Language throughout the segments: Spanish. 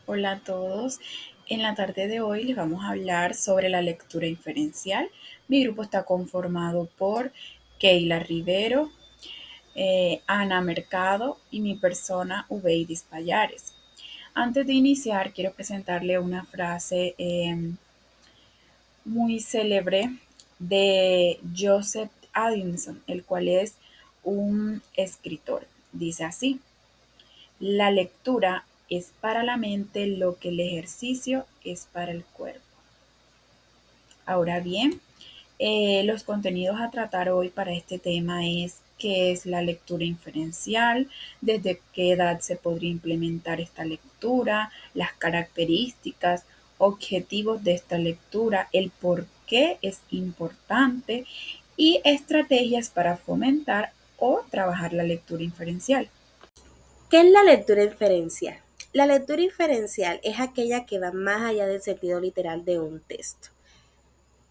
Hola a todos. En la tarde de hoy les vamos a hablar sobre la lectura inferencial. Mi grupo está conformado por Keila Rivero, Ana Mercado y mi persona Ubeidis Payares. Antes de iniciar, quiero presentarle una frase muy célebre de Joseph Addison, el cual es un escritor. Dice así: la lectura es para la mente lo que el ejercicio es para el cuerpo. Ahora bien, los contenidos a tratar hoy para este tema es qué es la lectura inferencial, desde qué edad se podría implementar esta lectura, las características, objetivos de esta lectura, el por qué es importante y estrategias para fomentar o trabajar la lectura inferencial. ¿Qué es la lectura inferencial? La lectura inferencial es aquella que va más allá del sentido literal de un texto,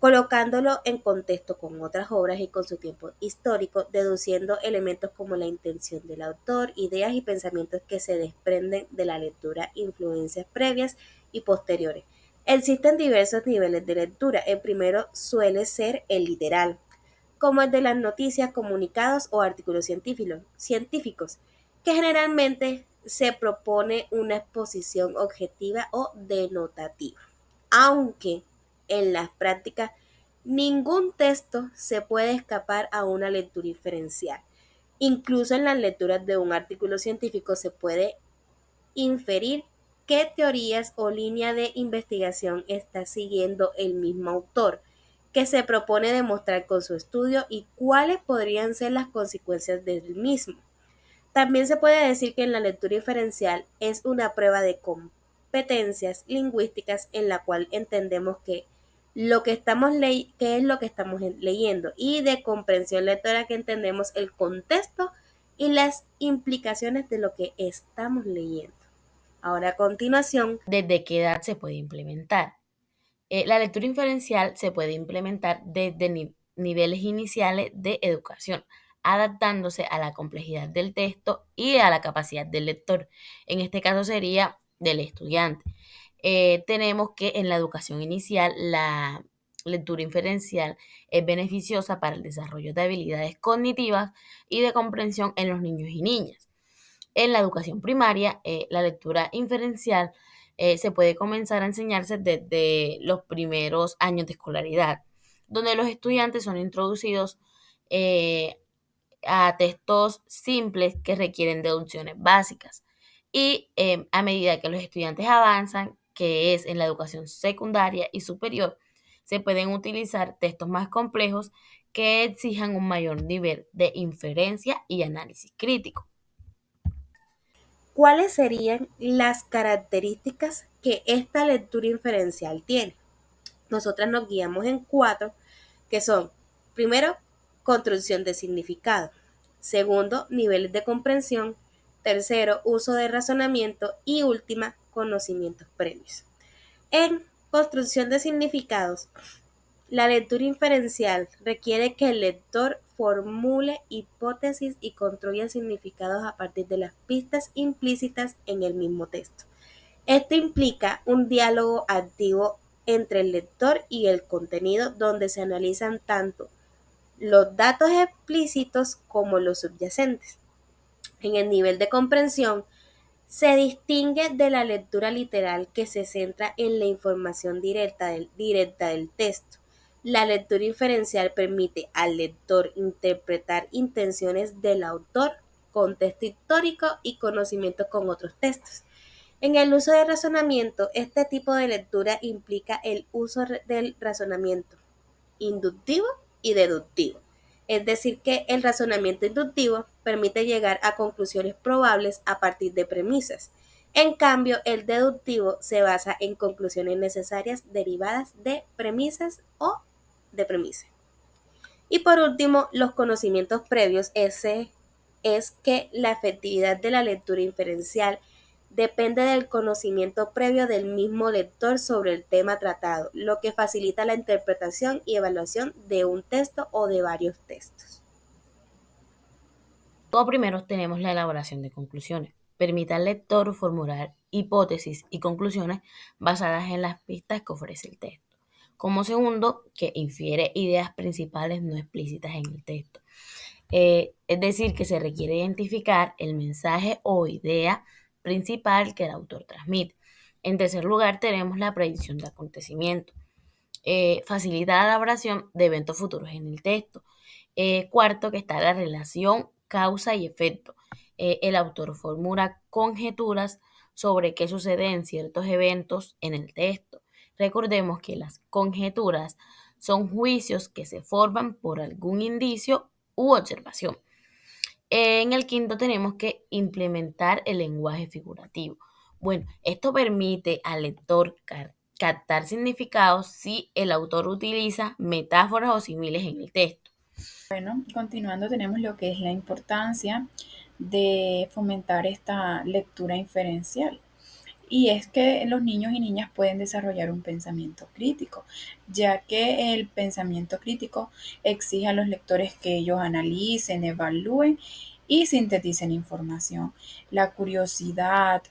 colocándolo en contexto con otras obras y con su tiempo histórico, deduciendo elementos como la intención del autor, ideas y pensamientos que se desprenden de la lectura, influencias previas y posteriores. Existen diversos niveles de lectura. El primero suele ser el literal, como el de las noticias, comunicados o artículos científicos, que generalmente se propone una exposición objetiva o denotativa. Aunque en las prácticas ningún texto se puede escapar a una lectura inferencial. Incluso en las lecturas de un artículo científico se puede inferir qué teorías o línea de investigación está siguiendo el mismo autor, que se propone demostrar con su estudio y cuáles podrían ser las consecuencias del mismo. También se puede decir que en la lectura inferencial es una prueba de competencias lingüísticas en la cual entendemos qué es lo que estamos leyendo, y de comprensión lectora, que entendemos el contexto y las implicaciones de lo que estamos leyendo. Ahora, a continuación, ¿Desde qué edad se puede implementar? La lectura inferencial se puede implementar desde niveles iniciales de educación, adaptándose a la complejidad del texto y a la capacidad del lector. En este caso sería del estudiante. Tenemos que en la educación inicial la lectura inferencial es beneficiosa para el desarrollo de habilidades cognitivas y de comprensión en los niños y niñas. En la educación primaria, la lectura inferencial se puede comenzar a enseñarse desde los primeros años de escolaridad, donde los estudiantes son introducidos eh, a textos simples que requieren deducciones básicas. Y a medida que los estudiantes avanzan, que es en la educación secundaria y superior, se pueden utilizar textos más complejos que exijan un mayor nivel de inferencia y análisis crítico. ¿cuáles serían las características que esta lectura inferencial tiene? Nosotras nos guiamos en cuatro, que son: primero, construcción de significado; segundo, niveles de comprensión; tercero, uso de razonamiento; y última, conocimientos previos. En construcción de significados, la lectura inferencial requiere que el lector formule hipótesis y construya significados a partir de las pistas implícitas en el mismo texto. Esto implica un diálogo activo entre el lector y el contenido, donde se analizan tanto los datos explícitos como los subyacentes. En el nivel de comprensión, se distingue de la lectura literal, que se centra en la información directa del texto. La lectura inferencial permite al lector interpretar intenciones del autor, contexto histórico y conocimiento con otros textos. En el uso de razonamiento, este tipo de lectura implica el uso del razonamiento inductivo y deductivo. Es decir, que el razonamiento inductivo permite llegar a conclusiones probables a partir de premisas. En cambio, el deductivo se basa en conclusiones necesarias derivadas de premisas o de premisas. Y por último, los conocimientos previos. Ese es que la efectividad de la lectura inferencial depende del conocimiento previo del mismo lector sobre el tema tratado, lo que facilita la interpretación y evaluación de un texto o de varios textos. Todo primero tenemos la elaboración de conclusiones. permite al lector formular hipótesis y conclusiones basadas en las pistas que ofrece el texto. Como segundo, que infiere ideas principales no explícitas en el texto. Es decir, que se requiere identificar el mensaje o idea principal que el autor transmite. En tercer lugar, tenemos la predicción de acontecimientos. Facilita la elaboración de eventos futuros en el texto. Cuarto, que está la relación causa y efecto. El autor formula conjeturas sobre qué sucede en ciertos eventos en el texto. Recordemos que las conjeturas son juicios que se forman por algún indicio u observación. En el quinto tenemos que implementar el lenguaje figurativo. Bueno, esto permite al lector captar significados si el autor utiliza metáforas o símiles en el texto. Bueno, continuando tenemos lo que es la importancia de fomentar esta lectura inferencial. Y es que los niños y niñas pueden desarrollar un pensamiento crítico, ya que el pensamiento crítico exige a los lectores que ellos analicen, evalúen y sinteticen información. La curiosidad,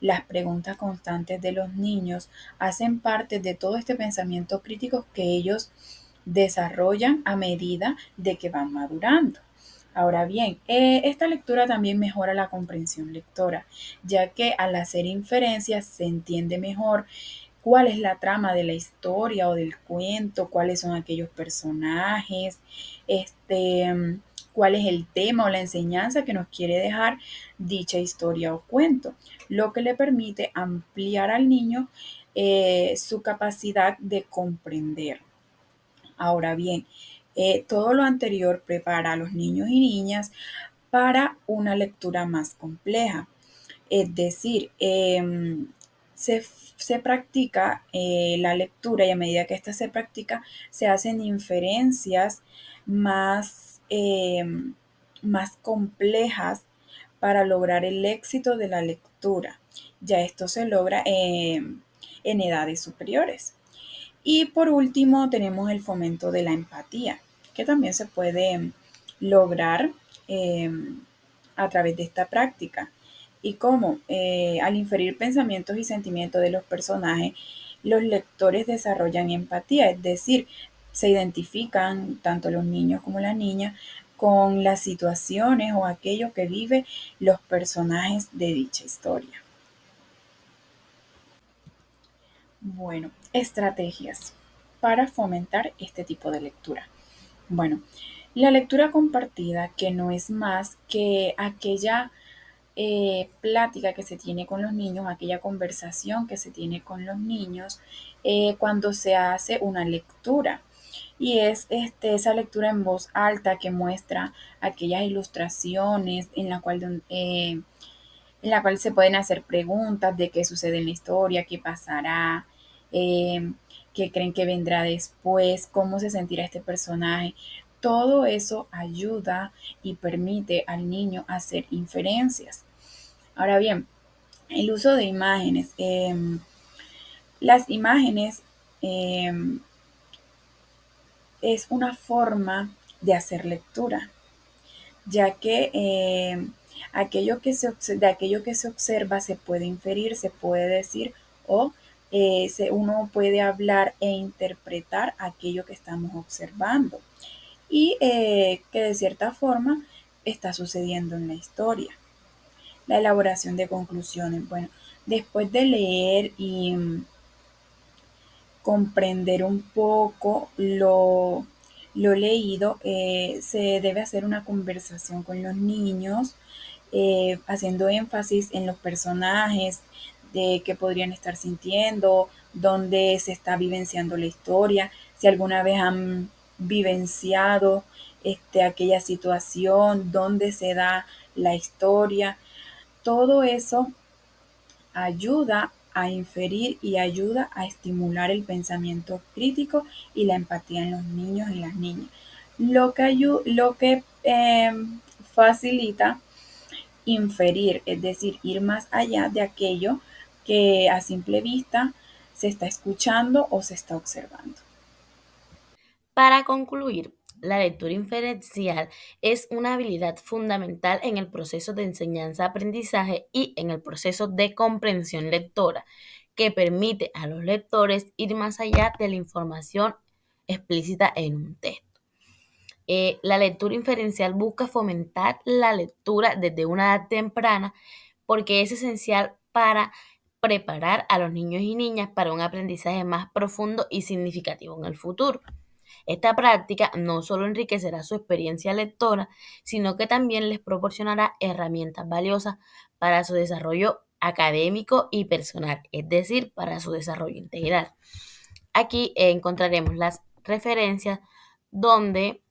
las preguntas constantes de los niños hacen parte de todo este pensamiento crítico que ellos desarrollan a medida de que van madurando. Ahora bien, esta lectura también mejora la comprensión lectora, ya que al hacer inferencias se entiende mejor cuál es la trama de la historia o del cuento, cuáles son aquellos personajes, cuál es el tema o la enseñanza que nos quiere dejar dicha historia o cuento, lo que le permite ampliar al niño su capacidad de comprender. Ahora bien, todo lo anterior prepara a los niños y niñas para una lectura más compleja. Es decir, se practica la lectura y a medida que ésta se practica, se hacen inferencias más, más complejas para lograr el éxito de la lectura. Ya esto se logra en edades superiores. Y por último, tenemos el fomento de la empatía, que también se puede lograr eh, a través de esta práctica. Y cómo, al inferir pensamientos y sentimientos de los personajes, los lectores desarrollan empatía, es decir, se identifican tanto los niños como las niñas con las situaciones o aquello que viven los personajes de dicha historia. Bueno, estrategias para fomentar este tipo de lectura. Bueno, la lectura compartida, que no es más que aquella plática que se tiene con los niños, aquella conversación que se tiene con los niños cuando se hace una lectura. Y es esa lectura en voz alta que muestra aquellas ilustraciones en la cual se pueden hacer preguntas de qué sucede en la historia, qué pasará, eh, qué creen que vendrá después, cómo se sentirá este personaje. Todo eso ayuda y permite al niño hacer inferencias. Ahora bien, el uso de imágenes. Las imágenes eh, es una forma de hacer lectura, ya que de aquello que se observa se puede inferir, se puede decir o uno puede hablar e interpretar aquello que estamos observando y que de cierta forma está sucediendo en la historia. La elaboración de conclusiones. Bueno, después de leer y comprender un poco lo leído, se debe hacer una conversación con los niños, haciendo énfasis en los personajes, de qué podrían estar sintiendo, dónde se está vivenciando la historia, si alguna vez han vivenciado aquella situación, dónde se da la historia. Todo eso ayuda a inferir y ayuda a estimular el pensamiento crítico y la empatía en los niños y las niñas, lo que facilita inferir, es decir, ir más allá de aquello que a simple vista se está escuchando o se está observando. Para concluir, La lectura inferencial es una habilidad fundamental en el proceso de enseñanza-aprendizaje y en el proceso de comprensión lectora, que permite a los lectores ir más allá de la información explícita en un texto. La lectura inferencial busca fomentar la lectura desde una edad temprana porque es esencial para preparar a los niños y niñas para un aprendizaje más profundo y significativo en el futuro. Esta práctica no solo enriquecerá su experiencia lectora, sino que también les proporcionará herramientas valiosas para su desarrollo académico y personal, es decir, para su desarrollo integral. Aquí encontraremos las referencias donde